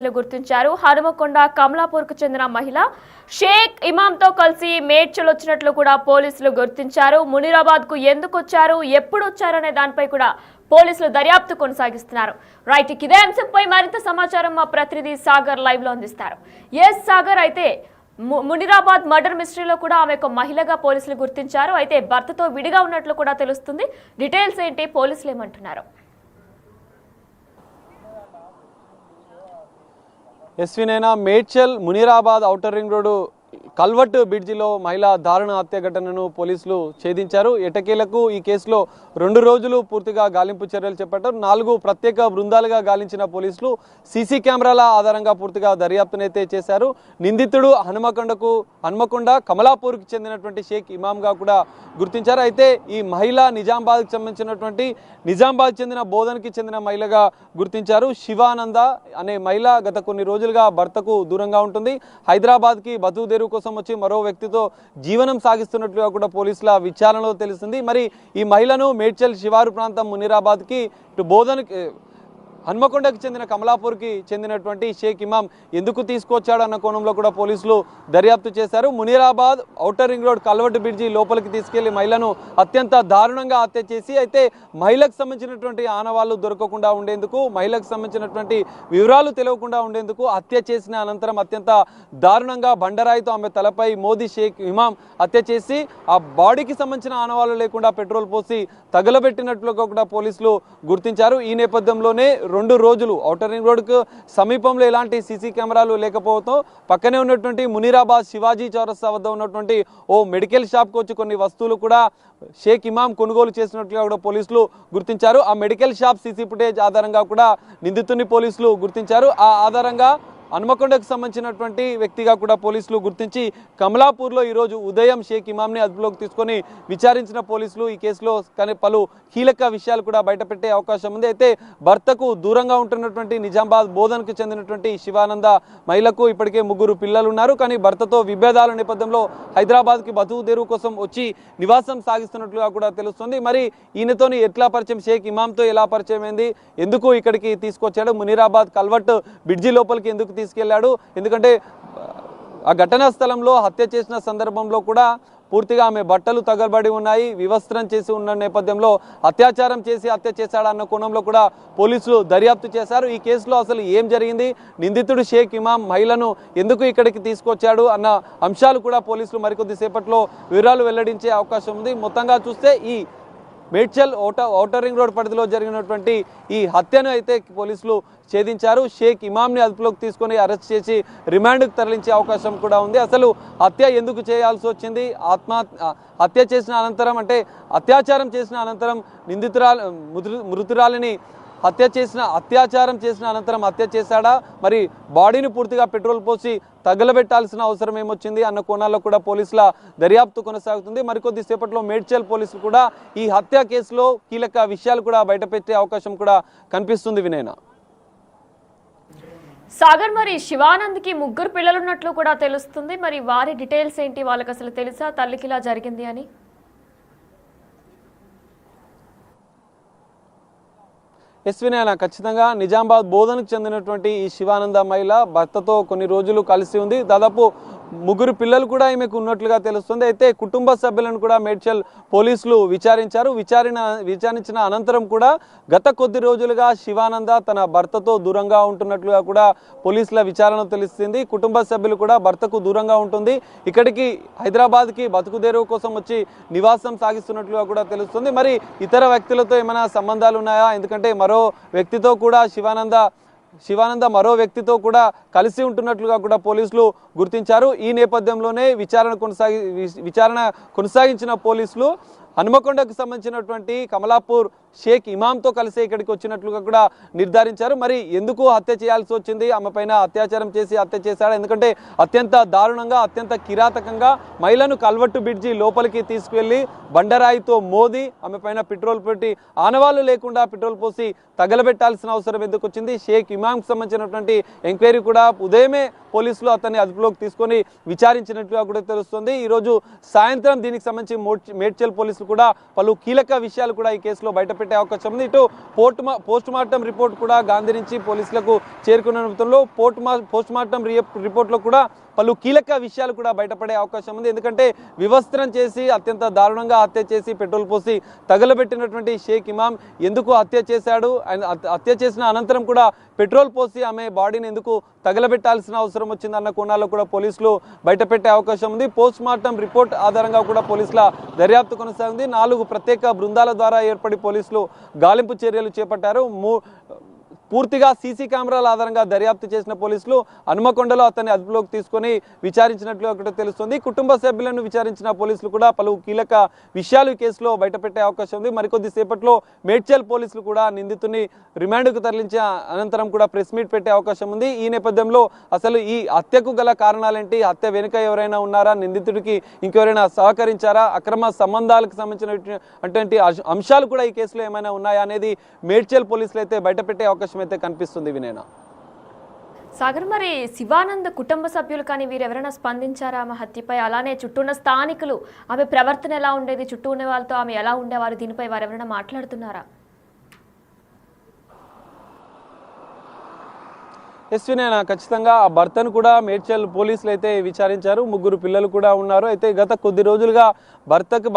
పోలీసులు గుర్తించారు. హనుమకొండ కమలాపూర్కు చెందిన మహిళ షేక్ ఇమాంతో కలిసి మేడ్చల్ వచ్చినట్లు కూడా పోలీసులు గుర్తించారు. మునీరాబాద్కు ఎందుకు వచ్చారు, ఎప్పుడు వచ్చారనే దానిపై కూడా పోలీసులు దర్యాప్తు కొనసాగిస్తున్నారు. రైట్, ఇదే అంశంపై మరింత సమాచారం మా ప్రతినిధి సాగర్ లైవ్ లో అందిస్తారు. ఎస్ సాగర్, అయితే మునీరాబాద్ మర్డర్ మిస్టరీలో కూడా ఆమె ఒక మహిళగా పోలీసులు గుర్తించారు. అయితే భర్తతో విడిగా ఉన్నట్లు కూడా తెలుస్తుంది. డీటెయిల్స్ ఏంటి, పోలీసులు ఏమంటున్నారు? ఎస్వినైనా Medchal Munirabad outer ring road culvert బ్రిడ్జిలో మహిళా దారుణ హత్య ఘటనను పోలీసులు ఛేదించారు. ఎటకేలకు ఈ కేసులో 2 రోజులు పూర్తిగా గాలింపు చర్యలు చేపట్టారు. 4 ప్రత్యేక బృందాలుగా గాలించిన పోలీసులు సీసీ కెమెరాల ఆధారంగా పూర్తిగా దర్యాప్తునైతే చేశారు. నిందితుడు హనుమకొండ కమలాపూర్కి చెందినటువంటి షేక్ ఇమాంగా కూడా గుర్తించారు. అయితే ఈ మహిళ నిజామాబాద్కి చెందిన బోధన్కి చెందిన మహిళగా గుర్తించారు. శివానంద అనే మహిళ గత కొన్ని రోజులుగా భర్తకు దూరంగా ఉంటుంది. హైదరాబాద్కి బతుకు కోసం వచ్చి మరో వ్యక్తితో జీవనం సాగిస్తున్నట్లుగా కూడా పోలీసుల విచారణలో తెలుస్తుంది. మరి ఈ మహిళను మేడ్చల్ శివారు ప్రాంతం మునీరాబాద్కి బోధనకి హన్మకొండకు చెందిన కమలాపూర్కి చెందినటువంటి షేక్ ఇమాం ఎందుకు తీసుకొచ్చాడు అన్న కోణంలో కూడా పోలీసులు దర్యాప్తు చేశారు. Munirabad outer ring road culvert bridge లోపలికి తీసుకెళ్లి మహిళను అత్యంత దారుణంగా హత్య చేసి, అయితే మహిళకు సంబంధించినటువంటి ఆనవాళ్లు దొరకకుండా ఉండేందుకు, మహిళకు సంబంధించినటువంటి వివరాలు తెలియకుండా ఉండేందుకు హత్య చేసిన అనంతరం అత్యంత దారుణంగా బండరాయితో ఆమె తలపై మోదీ షేక్ ఇమాం హత్య చేసి ఆ బాడీకి సంబంధించిన ఆనవాళ్లు లేకుండా పెట్రోల్ పోసి తగలబెట్టినట్లుగా కూడా పోలీసులు గుర్తించారు. ఈ నేపథ్యంలోనే 2 రోజులు ఔటర్ రింగ్ రోడ్కు సమీపంలో ఎలాంటి సీసీ కెమెరాలు లేకపోవడంతో పక్కనే ఉన్నటువంటి మునీరాబాద్ శివాజీ చౌరస్తా వద్ద ఉన్నటువంటి ఓ మెడికల్ షాప్కి వచ్చి కొన్ని వస్తువులు కూడా షేక్ ఇమాం కొనుగోలు చేసినట్లుగా కూడా పోలీసులు గుర్తించారు. ఆ మెడికల్ షాప్ సీసీ ఫుటేజ్ ఆధారంగా కూడా నిందితుని పోలీసులు గుర్తించారు. ఆ ఆధారంగా హన్మకొండకు సంబంధించినటువంటి వ్యక్తిగా కూడా పోలీసులు గుర్తించి కమలాపూర్లో ఈరోజు ఉదయం షేక్ ఇమాంని అదుపులోకి తీసుకొని విచారించిన పోలీసులు ఈ కేసులో పలు కీలక విషయాలు కూడా బయటపెట్టే అవకాశం ఉంది. అయితే భర్తకు దూరంగా ఉంటున్నటువంటి నిజామాబాద్ బోధన్కు చెందినటువంటి శివానంద మహిళకు ఇప్పటికే 3 పిల్లలు ఉన్నారు. కానీ భర్తతో విభేదాల నేపథ్యంలో హైదరాబాద్కి బతుకు తెరువు కోసం వచ్చి నివాసం సాగిస్తున్నట్లుగా కూడా తెలుస్తుంది. మరి ఈయనతోని ఎట్లా పరిచయం, షేక్ ఇమాంతో ఎలా పరిచయం అయింది, ఎందుకు ఇక్కడికి తీసుకొచ్చాడు, మునీరాబాద్ కల్వర్ట్ బ్రిడ్జి లోపలికి ఎందుకు తీసుకెళ్లాడు, ఎందుకంటే ఆ ఘటనా స్థలంలో హత్య చేసిన సందర్భంలో కూడా పూర్తిగా ఆమె బట్టలు తగలబడి ఉన్నాయి, వివస్త్రం చేసి ఉన్న నేపథ్యంలో అత్యాచారం చేసి హత్య చేశాడు అన్న కోణంలో కూడా పోలీసులు దర్యాప్తు చేశారు. ఈ కేసులో అసలు ఏం జరిగింది, నిందితుడు షేక్ ఇమాం మహిళను ఎందుకు ఇక్కడికి తీసుకొచ్చాడు అన్న అంశాలు కూడా పోలీసులు మరికొద్ది సేపట్లో వివరాలు వెల్లడించే అవకాశం ఉంది. మొత్తంగా చూస్తే ఈ మేడ్చల్ ఔటర్ రింగ్ రోడ్ పరిధిలో జరిగినటువంటి ఈ హత్యను అయితే పోలీసులు ఛేదించారు. షేక్ ఇమాంని అదుపులోకి తీసుకొని అరెస్ట్ చేసి రిమాండ్కు తరలించే అవకాశం కూడా ఉంది. అసలు హత్య ఎందుకు చేయాల్సి వచ్చింది, హత్య చేసిన అనంతరం అంటే అత్యాచారం చేసిన అనంతరం మృతురాలిని అత్యాచారం చేసిన అనంతరం హత్య చేశాడా, మరి బాడీని పూర్తిగా పెట్రోల్ పోసి తగలబెట్టాల్సిన అవసరం ఏమొచ్చింది అన్న కోణాల్లో కూడా పోలీసుల దర్యాప్తు కొనసాగుతుంది. మరికొద్ది సేపట్లో మేడ్చల్ పోలీసులు కూడా ఈ హత్య కేసులో కీలక విషయాలు కూడా బయటపెట్టే అవకాశం కూడా కనిపిస్తుంది. వినయన సాగర్, మరి శివానంద్కి 3 పిల్లలు ఉన్నట్లు కూడా తెలుస్తుంది. మరి వారి డీటెయిల్స్ ఏంటి, వాళ్ళకి అసలు తెలుసా తల్లికి ఇలా జరిగింది అని? ఎస్వినైనా ఖచ్చితంగా నిజామాబాద్ బోధనకు చెందినటువంటి ఈ శివానంద మహిళ భర్తతో కొన్ని రోజులు కలిసి ఉంది. దాదాపు 3 పిల్లలు కూడా ఈమెకు ఉన్నట్లుగా తెలుస్తుంది. అయితే కుటుంబ సభ్యులను కూడా మేడ్చల్ పోలీసులు విచారించారు. విచారించిన అనంతరం కూడా గత కొద్ది రోజులుగా శివానంద తన భర్తతో దూరంగా ఉంటున్నట్లుగా కూడా పోలీసుల విచారణ తెలుస్తుంది. కుటుంబ సభ్యులు కూడా భర్తకు దూరంగా ఉంటుంది, ఇక్కడికి హైదరాబాద్కి బతుకుదేరువు కోసం వచ్చి నివాసం సాగిస్తున్నట్లుగా కూడా తెలుస్తుంది. మరి ఇతర వ్యక్తులతో ఏమైనా సంబంధాలు ఉన్నాయా, ఎందుకంటే మరో వ్యక్తితో కూడా శివానంద మరో వ్యక్తితో కూడా కలిసి ఉంటున్నట్లుగా కూడా పోలీసులు గుర్తించారు. ఈ నేపథ్యంలోనే విచారణ కొనసాగించిన పోలీసులు హన్మకొండకు సంబంధించినటువంటి కమలాపూర్ షేక్ ఇమాంతో కలిసి ఇక్కడికి వచ్చినట్లుగా కూడా నిర్ధారించారు. మరి ఎందుకు హత్య చేయాల్సి వచ్చింది, ఆమె పైన అత్యాచారం చేసి హత్య చేశాడు, ఎందుకంటే అత్యంత దారుణంగా అత్యంత కిరాతకంగా మహిళను కల్వర్టు బ్రిడ్జి లోపలికి తీసుకువెళ్ళి బండరాయితో మోది ఆమె పైన పెట్రోల్ పెట్టి ఆనవాళ్లు లేకుండా పెట్రోల్ పోసి తగలబెట్టాల్సిన అవసరం ఎందుకు వచ్చింది. షేక్ ఇమాంకు సంబంధించినటువంటి ఎంక్వైరీ కూడా ఉదయమే పోలీసులు అతన్ని అదుపులోకి తీసుకొని విచారించినట్లుగా కూడా తెలుస్తుంది. ఈరోజు సాయంత్రం దీనికి సంబంధించి మేడ్చల్ పోలీసులు కూడా పలు కీలక విషయాలు కూడా ఈ కేసులో బయటపెట్టే అవకాశం ఉంది. ఇటు పోస్ట్ మార్టం రిపోర్ట్ కూడా గాంధీ నుంచి పోలీసులకు చేరుకున్న నేపథ్యంలో పోస్ట్ మార్టం రిపోర్ట్లో కూడా పలు కీలక విషయాలు కూడా బయటపడే అవకాశం ఉంది. ఎందుకంటే వివస్త్రం చేసి అత్యంత దారుణంగా హత్య చేసి పెట్రోల్ పోసి తగలబెట్టినటువంటి షేక్ ఇమాం ఎందుకు హత్య చేశాడు, హత్య చేసిన అనంతరం కూడా పెట్రోల్ పోసి ఆమె బాడీని ఎందుకు తగలబెట్టాల్సిన అవసరం వచ్చిందన్న కోణాల్లో కూడా పోలీసులు బయటపెట్టే అవకాశం ఉంది. పోస్ట్ మార్టం రిపోర్ట్ ఆధారంగా కూడా పోలీసుల దర్యాప్తు కొనసాగింది. 4 ప్రత్యేక బృందాల ద్వారా ఏర్పడి పోలీసులు గాలింపు చర్యలు చేపట్టారు. పూర్తిగా సీసీ కెమెరాల ఆధారంగా దర్యాప్తు చేసిన పోలీసులు హనుమకొండలో అతన్ని అదుపులోకి తీసుకొని విచారించినట్లు ఒకటి తెలుస్తుంది. కుటుంబ సభ్యులను విచారించిన పోలీసులు కూడా పలు కీలక విషయాలు ఈ కేసులో బయటపెట్టే అవకాశం ఉంది. మరికొద్ది సేపట్లో మేడ్చల్ పోలీసులు కూడా నిందితుని రిమాండ్కు తరలించిన అనంతరం కూడా ప్రెస్ మీట్ పెట్టే అవకాశం ఉంది. ఈ నేపథ్యంలో అసలు ఈ హత్యకు గల కారణాలేంటి, హత్య వెనుక ఎవరైనా ఉన్నారా, నిందితుడికి ఇంకెవరైనా సహకరించారా, అక్రమ సంబంధాలకు సంబంధించినటువంటి అంశాలు కూడా ఈ కేసులో ఏమైనా ఉన్నాయా అనేది మేడ్చల్ పోలీసులు అయితే బయటపెట్టే అవకాశం అయితే కనిపిస్తుంది. వినేనా సాగర్, మరి శివానంద్ కుటుంబ సభ్యులు కానీ వీరెవరైనా స్పందించారా ఆమె హత్యపై? అలానే చుట్టూ ఉన్న స్థానికులు ఆమె ప్రవర్తన ఎలా ఉండేది, చుట్టూ ఉన్న వాళ్ళతో ఆమె ఎలా ఉండేవారు, దీనిపై వారు ఎవరైనా మాట్లాడుతున్నారా? ఎస్వినేనా ఖచ్చితంగా ఆ భర్తను కూడా మేడ్చల్ పోలీసులు అయితే విచారించారు. 3 పిల్లలు కూడా ఉన్నారు. అయితే గత కొద్ది రోజులుగా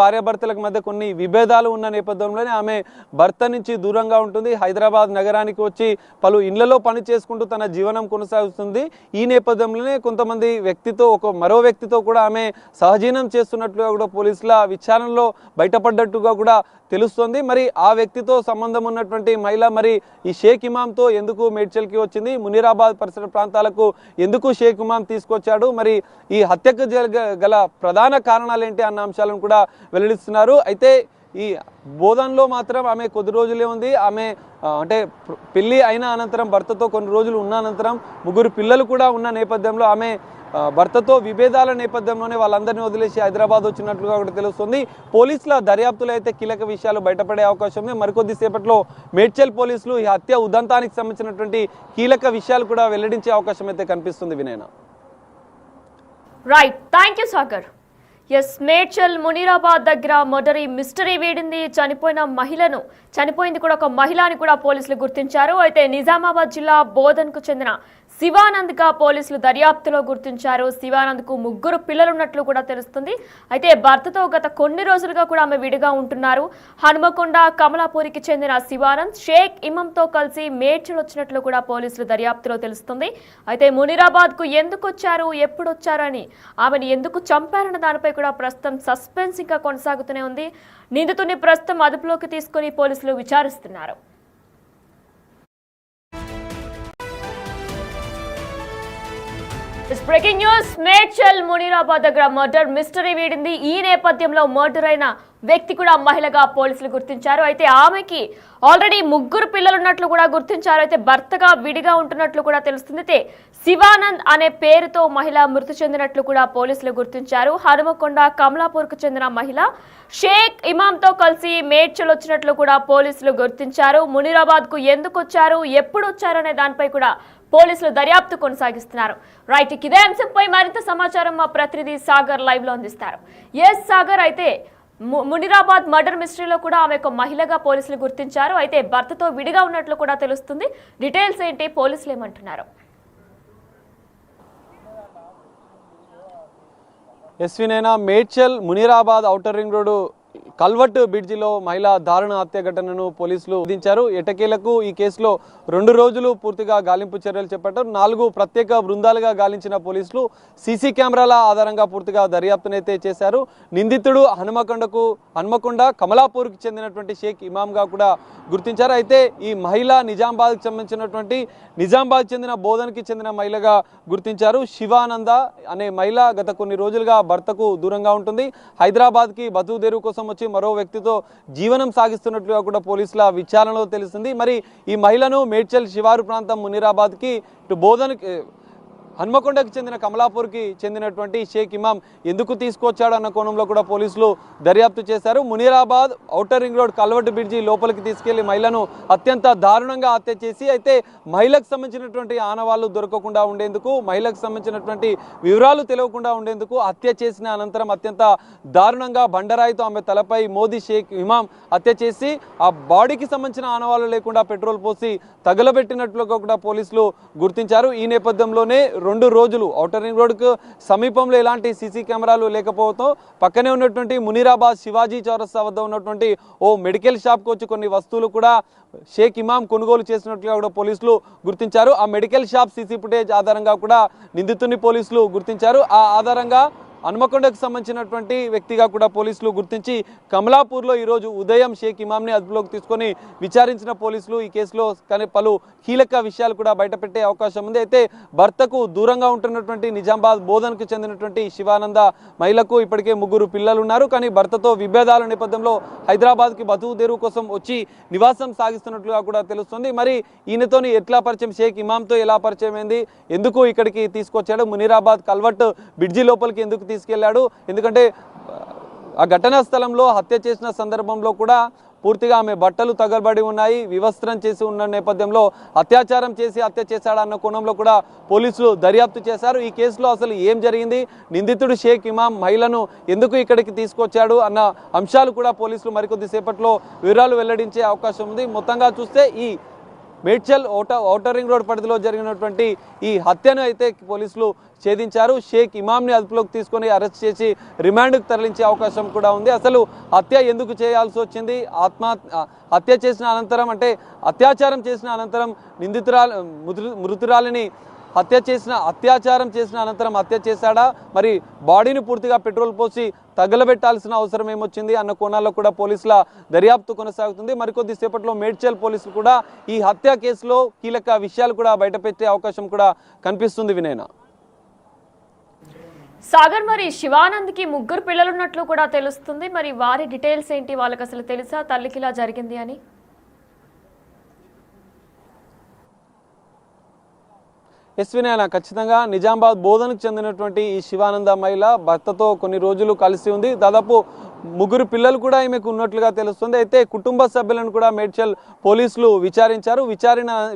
భార్యాభర్తలకు మధ్య కొన్ని విభేదాలు ఉన్న నేపథ్యంలోనే ఆమె భర్త నుంచి దూరంగా ఉంటుంది. హైదరాబాద్ నగరానికి వచ్చి పలు ఇళ్లలో పని చేసుకుంటూ తన జీవనం కొనసాగుతుంది. ఈ నేపథ్యంలోనే కొంతమంది మరో వ్యక్తితో కూడా ఆమె సహజీవనం చేస్తున్నట్లుగా కూడా పోలీసుల విచారణలో బయటపడ్డట్టుగా కూడా తెలుస్తోంది. మరి ఆ వ్యక్తితో సంబంధం ఉన్నటువంటి మహిళ మరి ఈ షేక్ ఇమాంతో ఎందుకు మేడ్చల్కి వచ్చింది, మునీరాబాద్ పరిసర ప్రాంతాలకు ఎందుకు షేక్ ఇమాం తీసుకొచ్చాడు, మరి ఈ హత్యకు గల ప్రధాన కారణాలు ఏంటి అన్న అంశాలను కూడా వెల్లడిస్తున్నారు. అయితే ఈ బోధనలో మాత్రం ఆమె కొద్ది రోజులే ఉంది. ఆమె అంటే పెళ్లి అయిన అనంతరం భర్తతో కొన్ని రోజులు ఉన్న అనంతరం 3 పిల్లలు కూడా ఉన్న నేపథ్యంలో ఆమె భర్తతో విభేదాల నేపథ్యంలోనే వాళ్ళందరినీ వదిలేసి హైదరాబాద్ వచ్చినట్లుగా కూడా తెలుస్తుంది. పోలీసుల దర్యాప్తులో అయితే కీలక విషయాలు బయటపడే అవకాశం ఉంది. మరికొద్ది సేపట్లో మేడ్చల్ పోలీసులు ఈ హత్య ఉదంతానికి సంబంధించినటువంటి కీలక విషయాలు కూడా వెల్లడించే అవకాశం అయితే కనిపిస్తుంది. వినయన right, thank you Sagar. Yes, Medchal Munirabad దగ్గర మర్డరీ మిస్టరీ వీడింది. చనిపోయింది కూడా ఒక మహిళ అని కూడా పోలీసులు గుర్తించారు. అయితే నిజామాబాద్ జిల్లా బోధన్కు చెందిన శివానంద్గా పోలీసులు దర్యాప్తులో గుర్తించారు. శివానంద్కు 3 పిల్లలున్నట్లు కూడా తెలుస్తుంది. అయితే భర్తతో గత కొన్ని రోజులుగా కూడా ఆమె విడిగా ఉంటున్నారు. హనుమకొండ కమలాపూరికి చెందిన శివానంద్ షేక్ ఇమాంతో కలిసి మేడ్చల్ వచ్చినట్లు కూడా పోలీసులు దర్యాప్తులో తెలుస్తుంది. అయితే మునీరాబాద్కు ఎందుకు వచ్చారు, ఎప్పుడు వచ్చారు అని, ఆమెను ఎందుకు చంపారన్న దానిపై కూడా ప్రస్తుతం సస్పెన్స్ ఇంకా కొనసాగుతూనే ఉంది. నిందితుని ప్రస్తుతం అదుపులోకి తీసుకుని పోలీసులు విచారిస్తున్నారు. బ్రేకింగ్ న్యూస్, మేడ్చల్ మునీరాబాద్ దగ్గర మర్డర్ మిస్టరీ వీడింది. ఈ నేపథ్యంలో మర్డర్ అయిన వ్యక్తి కూడా మహిళగా పోలీసులు గుర్తించారు. అయితే ఆమెకి ఆల్రెడీ 3 పిల్లలు ఉన్నట్లు కూడా గుర్తించారు. అయితే భర్తగా విడిగా ఉంటున్నట్లు కూడా తెలుస్తుంది. అయితే శివానంద్ అనే పేరుతో మహిళ మృతి చెందినట్లు కూడా పోలీసులు గుర్తించారు. హనుమకొండ కమలాపూర్కు చెందిన మహిళ షేక్ ఇమాంతో కలిసి మేడ్చల్ వచ్చినట్లు కూడా పోలీసులు గుర్తించారు. మునీరాబాద్కు ఎందుకు వచ్చారు, ఎప్పుడు వచ్చారు అనే దానిపై కూడా పోలీసులు దర్యాప్తు కొనసాగిస్తున్నారు. రైట్, ఇదే అంశంపై మరింత సమాచారం మా ప్రతినిధి సాగర్ లైవ్ లో అందిస్తారు. ఎస్ సాగర్, అయితే మునీరాబాద్ మర్డర్ మిస్టరీలో కూడా ఆమె ఒక మహిళగా పోలీసులు గుర్తించారు. అయితే భర్తతో విడిగా ఉన్నట్లు కూడా తెలుస్తుంది. డీటెయిల్స్ ఏంటి, పోలీసులు ఏమంటున్నారు? ఎస్వినైనా Medchal Munirabad outer ring road culvert బ్రిడ్జిలో మహిళా దారుణ హత్య ఘటనను పోలీసులు విధించారు. ఎటకేలకు ఈ కేసులో 2 రోజులు పూర్తిగా గాలింపు చర్యలు చేపట్టారు. 4 ప్రత్యేక బృందాలుగా గాలించిన పోలీసులు సీసీ కెమెరాల ఆధారంగా పూర్తిగా దర్యాప్తునైతే చేశారు. నిందితుడు హనుమకొండ కమలాపూర్కి చెందినటువంటి షేక్ ఇమాంగా కూడా గుర్తించారు. అయితే ఈ మహిళ నిజామాబాద్కి చెందిన బోధన్కి చెందిన మహిళగా గుర్తించారు. శివానంద అనే మహిళ గత కొన్ని రోజులుగా భర్తకు దూరంగా ఉంటుంది. హైదరాబాద్కి బతుకుదెరువు కోసం వచ్చి మరో వ్యక్తితో జీవనం సాగిస్తున్నట్లుగా కూడా పోలీసుల విచారణలో తెలుస్తుంది. మరి ఈ మహిళను మేడ్చల్ శివారు ప్రాంతం మునీరాబాద్కి ఇటు హన్మకొండకు చెందిన కమలాపూర్కి చెందినటువంటి షేక్ ఇమాం ఎందుకు తీసుకొచ్చాడు అన్న కోణంలో కూడా పోలీసులు దర్యాప్తు చేశారు. Munirabad outer ring road culvert bridge లోపలికి తీసుకెళ్లి మహిళను అత్యంత దారుణంగా హత్య చేసి అయితే మహిళకు సంబంధించినటువంటి ఆనవాళ్లు దొరకకుండా ఉండేందుకు, మహిళకు సంబంధించినటువంటి వివరాలు తెలియకుండా ఉండేందుకు హత్య చేసిన అనంతరం అత్యంత దారుణంగా బండరాయితో ఆమె తలపై మోదీ షేక్ ఇమాం హత్య చేసి ఆ బాడీకి సంబంధించిన ఆనవాళ్లు లేకుండా పెట్రోల్ పోసి తగలబెట్టినట్లుగా కూడా పోలీసులు గుర్తించారు. ఈ నేపథ్యంలోనే 2 రోజులు ఔటర్ రింగ్ రోడ్కు సమీపంలో ఎలాంటి సీసీ కెమెరాలు లేకపోవడంతో పక్కనే ఉన్నటువంటి మునీరాబాద్ శివాజీ చౌరస్తా వద్ద ఉన్నటువంటి ఓ మెడికల్ షాప్కి వచ్చి కొన్ని వస్తువులు కూడా షేక్ ఇమాం కొనుగోలు చేసినట్లుగా కూడా పోలీసులు గుర్తించారు. ఆ మెడికల్ షాప్ సీసీ ఫుటేజ్ ఆధారంగా కూడా నిందితుని పోలీసులు గుర్తించారు. ఆ ఆధారంగా హన్మకొండకు సంబంధించినటువంటి వ్యక్తిగా కూడా పోలీసులు గుర్తించి కమలాపూర్లో ఈరోజు ఉదయం షేక్ ఇమాంని అదుపులోకి తీసుకొని విచారించిన పోలీసులు ఈ కేసులో పలు కీలక విషయాలు కూడా బయటపెట్టే అవకాశం ఉంది. అయితే భర్తకు దూరంగా ఉంటున్నటువంటి నిజామాబాద్ బోధనకు చెందినటువంటి శివానంద మహిళకు ఇప్పటికే 3 పిల్లలు ఉన్నారు. కానీ భర్తతో విభేదాల నేపథ్యంలో హైదరాబాద్కి బతుకు తెరువు కోసం వచ్చి నివాసం సాగిస్తున్నట్లుగా కూడా తెలుస్తుంది. మరి ఈయనతోని ఎట్లా పరిచయం, షేక్ ఇమాంతో ఎలా పరిచయం అయింది, ఎందుకు ఇక్కడికి తీసుకొచ్చాడు, మునీరాబాద్ కల్వర్ట్ బ్రిడ్జి లోపలికి ఎందుకు తీసుకెళ్లాడు, ఎందుకంటే ఆ ఘటనా స్థలంలో హత్య చేసిన సందర్భంలో కూడా పూర్తిగా ఆమె బట్టలు తగలబడి ఉన్నాయి, వివస్త్రం చేసి ఉన్న నేపథ్యంలో అత్యాచారం చేసి హత్య చేశాడన్న కోణంలో కూడా పోలీసులు దర్యాప్తు చేశారు. ఈ కేసులో అసలు ఏం జరిగింది, నిందితుడు షేక్ ఇమాం మహిళను ఎందుకు ఇక్కడికి తీసుకొచ్చాడు అన్న అంశాలు కూడా పోలీసులు మరికొద్ది సేపట్లో వివరాలు వెల్లడించే అవకాశం ఉంది. మొత్తంగా చూస్తే ఈ మేడ్చల్ ఔటర్ రింగ్ రోడ్ పరిధిలో జరిగినటువంటి ఈ హత్యను అయితే పోలీసులు ఛేదించారు. షేక్ ఇమాంని అదుపులోకి తీసుకొని అరెస్ట్ చేసి రిమాండ్కు తరలించే అవకాశం కూడా ఉంది. అసలు హత్య ఎందుకు చేయాల్సి వచ్చింది, హత్య చేసిన అనంతరం అంటే అత్యాచారం చేసిన అనంతరం మృతురాలిని అత్యాచారం చేసిన అనంతరం హత్య చేశాడా, మరి బాడీని పూర్తిగా పెట్రోల్ పోసి తగలబెట్టాల్సిన అవసరం ఏమొచ్చింది అన్న కోణాల్లో కూడా పోలీసుల దర్యాప్తు కొనసాగుతుంది. మరికొద్ది సేపట్లో మేడ్చల్ పోలీసులు కూడా ఈ హత్య కేసులో కీలక విషయాలు కూడా బయటపెట్టే అవకాశం కూడా కనిపిస్తుంది. వినయన సాగర్, మరి శివానంద్కి 3 పిల్లలున్నట్లు కూడా తెలుస్తుంది. మరి వారి డీటెయిల్స్ ఏంటి, వాళ్ళకి అసలు తెలుసా తల్లికి ఇలా జరిగింది అని? ఎస్వినైనా ఖచ్చితంగా నిజామాబాద్ బోధనకు చెందినటువంటి ఈ శివానంద మహిళ భర్తతో కొన్ని రోజులు కలిసి ఉంది. దాదాపు 3 పిల్లలు కూడా ఈమెకు ఉన్నట్లుగా తెలుస్తుంది. అయితే కుటుంబ సభ్యులను కూడా మేడ్చల్ పోలీసులు విచారించారు.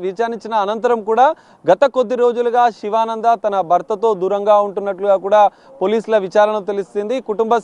విచారించిన అనంతరం కూడా గత కొద్ది రోజులుగా శివానంద తన భర్తతో దూరంగా ఉంటున్నట్లుగా కూడా పోలీసుల విచారణ తెలుస్తుంది. కుటుంబ